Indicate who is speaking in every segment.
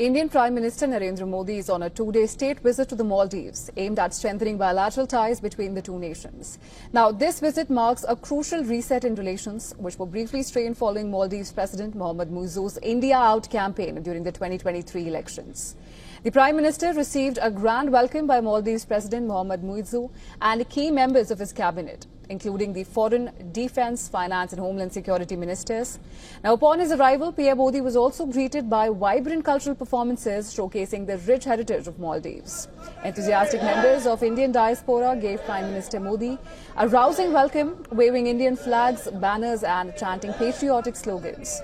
Speaker 1: Indian Prime Minister Narendra Modi is on a two-day state visit to the Maldives, aimed at strengthening bilateral ties between the two nations. Now, this visit marks a crucial reset in relations, which were briefly strained following Maldives President Mohamed Muizzu's India Out campaign during the 2023 elections. The Prime Minister received a grand welcome by Maldives President Mohamed Muizzu and key members of his cabinet, including the Foreign, Defence, Finance and Homeland Security Ministers. Now, upon his arrival, PM Modi was also greeted by vibrant cultural performances showcasing the rich heritage of Maldives. Enthusiastic members of Indian diaspora gave Prime Minister Modi a rousing welcome, waving Indian flags, banners and chanting patriotic slogans.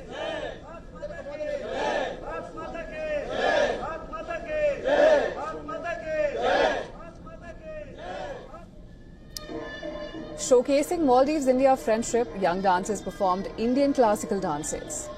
Speaker 1: Showcasing Maldives-India friendship, young dancers performed Indian classical dances.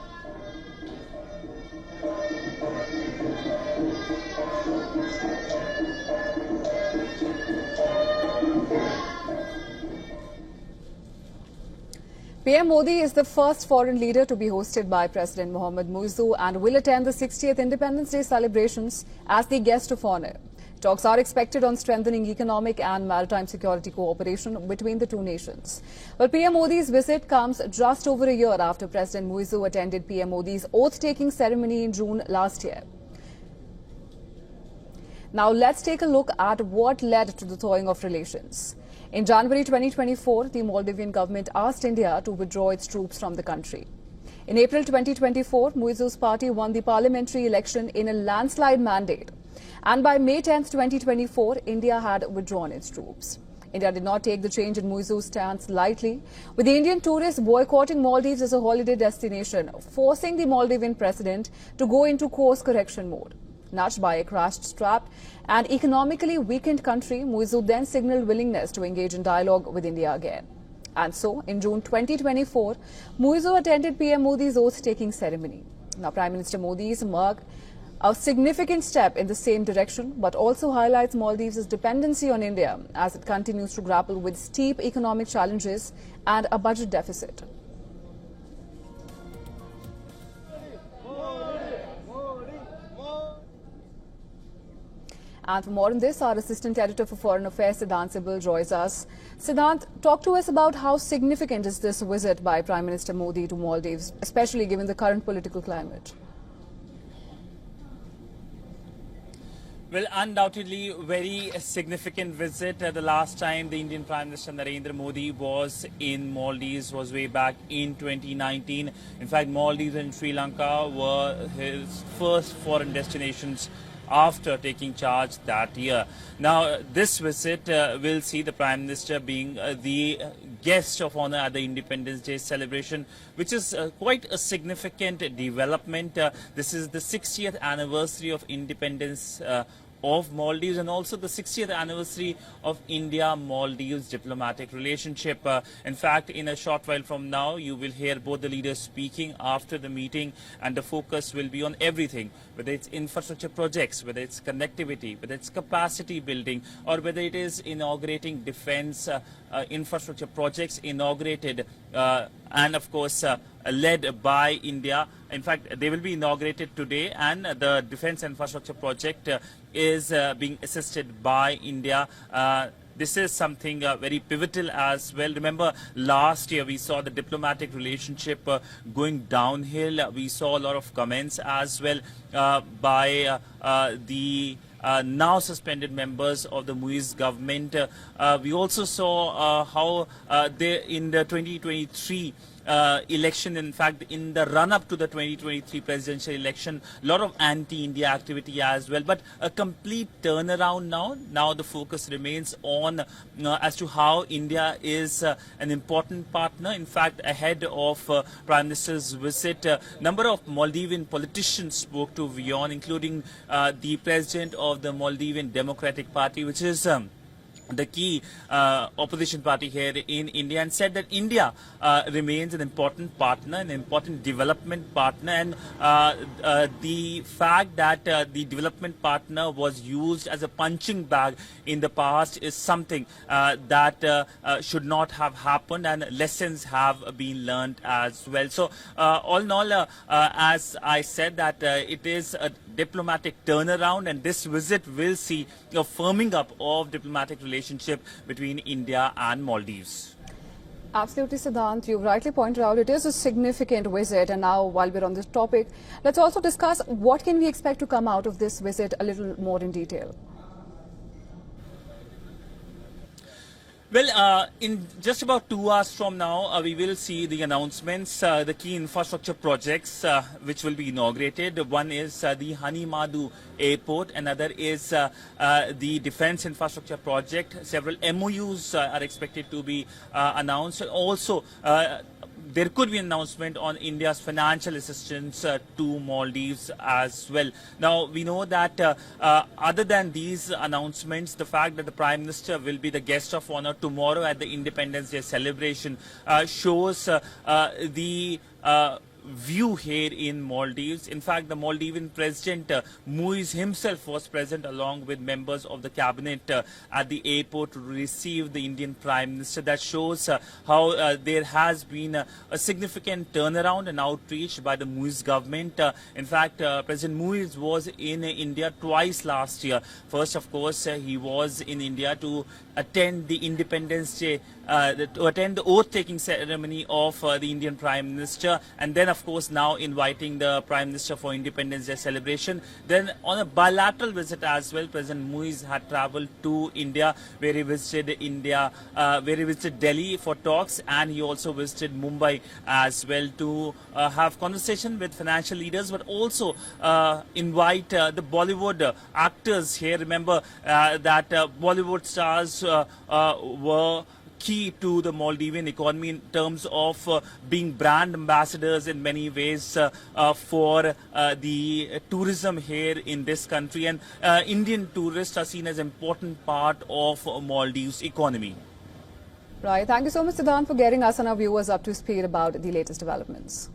Speaker 1: PM Modi is the first foreign leader to be hosted by President Mohamed Muizzu and will attend the 60th Independence Day celebrations as the guest of honor. Talks are expected on strengthening economic and maritime security cooperation between the two nations. Well, PM Modi's visit comes just over a year after President Muizzu attended PM Modi's oath-taking ceremony in June last year. Now, let's take a look at what led to the thawing of relations. In January 2024, the Maldivian government asked India to withdraw its troops from the country. In April 2024, Muizzu's party won the parliamentary election in a landslide mandate. And by May 10, 2024, India had withdrawn its troops. India did not take the change in Muizzu's stance lightly, with the Indian tourists boycotting Maldives as a holiday destination, forcing the Maldivian president to go into course correction mode. Nudged by a crash-strapped and economically weakened country, Muizzu then signaled willingness to engage in dialogue with India again. And so, in June 2024, Muizzu attended PM Modi's oath-taking ceremony. Now, Prime Minister Modi's mark a significant step in the same direction, but also highlights Maldives' dependency on India as it continues to grapple with steep economic challenges and a budget deficit. And for more on this, our Assistant Editor for Foreign Affairs, Siddhant Sibbal, joins us. Siddhant, talk to us about how significant is this visit by Prime Minister Modi to Maldives, especially given the current political climate?
Speaker 2: Well, undoubtedly, very significant visit. The last time the Indian Prime Minister Narendra Modi was in Maldives was way back in 2019. In fact, Maldives and Sri Lanka were his first foreign destinations after taking charge that year. Now, this visit will see the Prime Minister being the guest of honor at the Independence Day celebration, which is quite a significant development. This is the 60th anniversary of independence of Maldives and also the 60th anniversary of India-Maldives diplomatic relationship. In fact, in a short while from now, you will hear both the leaders speaking after the meeting, and the focus will be on everything, whether it's infrastructure projects, whether it's connectivity, whether it's capacity building, or whether it is inaugurating defense infrastructure projects inaugurated and of course led by India. In fact, they will be inaugurated today, and the defense infrastructure project is being assisted by India. This is something very pivotal as well. Remember, last year we saw the diplomatic relationship going downhill. We saw a lot of comments as well by the now suspended members of the Muizz government. We also saw how in the 2023 election, in fact, in the run-up to the 2023 presidential election, a lot of anti-India activity as well, but a complete turnaround now. Now the focus remains on as to how India is an important partner. In fact, ahead of Prime Minister's visit, a number of Maldivian politicians spoke to WION, including the president of the Maldivian Democratic Party, which is the key opposition party here in India, and said that India remains an important partner, an important development partner, and the fact that the development partner was used as a punching bag in the past is something that should not have happened, and lessons have been learned as well. So all in all, as I said, that it is a diplomatic turnaround, and this visit will see a firming up of diplomatic relationship between India and Maldives.
Speaker 1: Absolutely, Siddhant. You rightly pointed out it is a significant visit. And now, while we're on this topic, let's also discuss what can we expect to come out of this visit a little more in detail.
Speaker 2: Well, in just about 2 hours from now, we will see the announcements, the key infrastructure projects which will be inaugurated. One is the Hanimadu Airport, another is the defense infrastructure project. Several MOUs are expected to be announced. Also, there could be an announcement on India's financial assistance to Maldives as well. Now, we know that other than these announcements, the fact that the Prime Minister will be the guest of honor tomorrow at the Independence Day celebration shows the view here in Maldives. In fact, the Maldivian President Muiz himself was present along with members of the cabinet at the airport to receive the Indian Prime Minister. That shows how there has been a significant turnaround and outreach by the Muiz government. In fact, President Muiz was in India twice last year. First, of course, he was in India to attend the Independence Day, to attend the oath-taking ceremony of the Indian Prime Minister, and then, of course, now inviting the Prime Minister for Independence Day celebration. Then, on a bilateral visit as well, President Muiz had travelled to India, where he visited Delhi for talks, and he also visited Mumbai as well to have conversation with financial leaders, but also invite the Bollywood actors here. Remember that Bollywood stars were key to the Maldivian economy in terms of being brand ambassadors in many ways for the tourism here in this country, and Indian tourists are seen as an important part of Maldives economy.
Speaker 1: Right. Thank you so much, Siddhant, for getting us and our viewers up to speed about the latest developments.